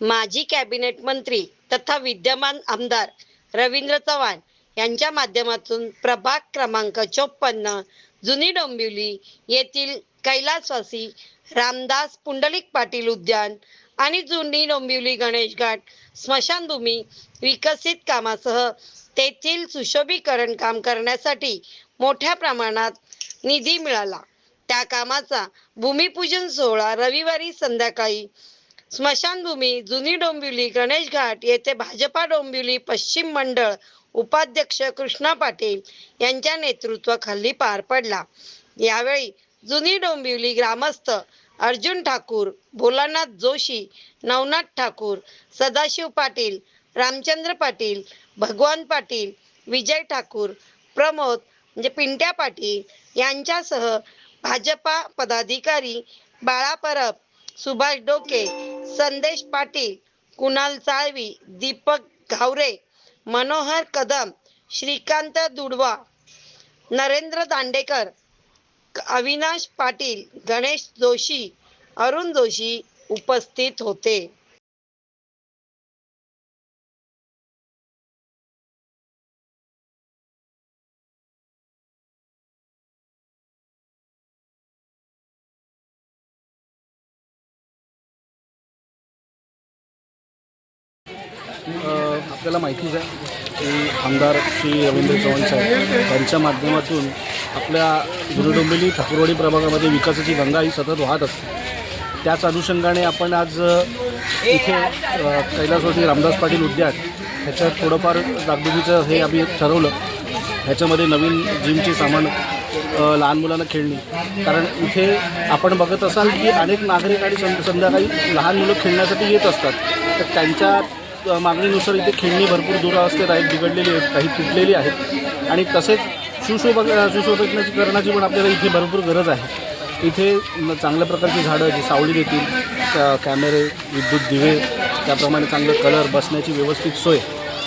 माजी कॅबिनेट मंत्री तथा विद्यमान आमदार रवींद्र चव्हाण यांच्या माध्यमातून प्रभाग क्रमांक 54 जुनी डोंबिवली येथील कैलासवासी रामदास पुंडलिक पाटील उद्यान आणि जुनी डोंबिवली गणेश घाट स्मशानभूमी विकसित कामासह तेथील सुशोभीकरण काम करण्यासाठी मोठ्या प्रमाणात निधी मिळाला। त्या कामाचा भूमिपूजन सोहळा रविवारी संध्याकाळी स्मशानभूमी जुनी डोंबिवली गणेश घाट येथे भाजपा डोंबिवली पश्चिम मंडळ उपाध्यक्ष कृष्णा पाटील यांच्या नेतृत्वाखाली पार पडला। यावेळी जुनी डोंबिवली ग्रामस्थ अर्जुन ठाकूर, भोलानाथ जोशी, नवनाथ ठाकूर, सदाशिव पाटील, रामचंद्र पाटील, भगवान पाटील, विजय ठाकूर, प्रमोद पिंट्या पाटील यांच्यासह भाजपा पदाधिकारी बाळा परब, सुभाष डोके, संदेश पाटील, कुणाल चाळवी, दीपक घावरे, मनोहर कदम, श्रीकांत दुडवा, नरेंद्र दांडेकर, अविनाश पाटील, गणेश जोशी, अरुण जोशी उपस्थित होते। आपल्याला माहितीच आहे की आमदार श्री रवींद्र चव्हाण साहेब यांच्या माध्यमातून आपल्या जुनी डोंबिवली ठाकूरवाडी प्रभागामध्ये विकासाची गंगा ही सतत वाहत असते। त्याच अनुषंगाने आपण आज इथे कैलासवासी रामदास पाटील उद्यान ह्याच्यात थोडंफार डागडुगीचं हे आम्ही ठरवलं। ह्याच्यामध्ये नवीन जिमचे सामान, लहान मुलांना खेळणी, कारण इथे आपण बघत असाल की अनेक नागरिक आणि संध्याकाळी लहान मुलं खेळण्यासाठी येत असतात, तर त्यांच्या मागणीनुसार इथे खेळणी भरपूर दुरावस्थेत आहेत, बिघडलेली आहेत, काही तुटलेली आहेत आणि तसेच सुशोभीकरणाची पण आपल्याला इथे भरपूर गरज आहे। इथे चांगल्या प्रकारची झाडं जी सावली देतील, कॅमेरे, विद्युत दिवे, त्याप्रमाणे चांगलं कलर, बसण्याची व्यवस्थित सोय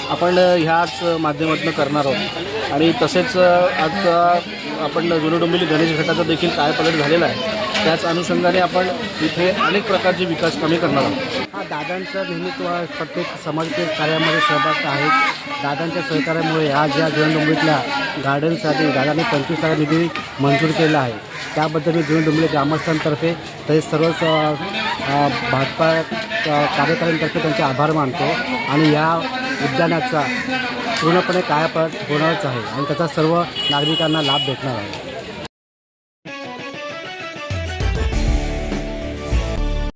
आपण ह्याच माध्यमातून करणार आहोत। आणि तसेच आता आपण जुनी डोंबिवली गणेश घाटाचा देखील कायापालट झालेला आहे, त्याच अनुषंगाने आपण इथे अनेक प्रकारचे विकास कामे करणार आहोत। हा दादांचा नेहमी प्रत्येक समाजातील कार्यामध्ये सहभाग आहे। दादांच्या सहकार्यामुळे आज या जुनी डोंबिवलीतल्या गार्डनसाठी दादांनी 25 लाख निधी मंजूर केला आहे। त्याबद्दल मी जुनी डोंबिवली ग्रामस्थांतर्फे तसेच सर्वच भाजपा कार्यकर्त्यांतर्फे त्यांचे आभार मानतो आणि या उद्यानाचा पूर्णपणे कायापालट होणारच आहे आणि त्याचा सर्व नागरिकांना लाभ भेटणार आहे।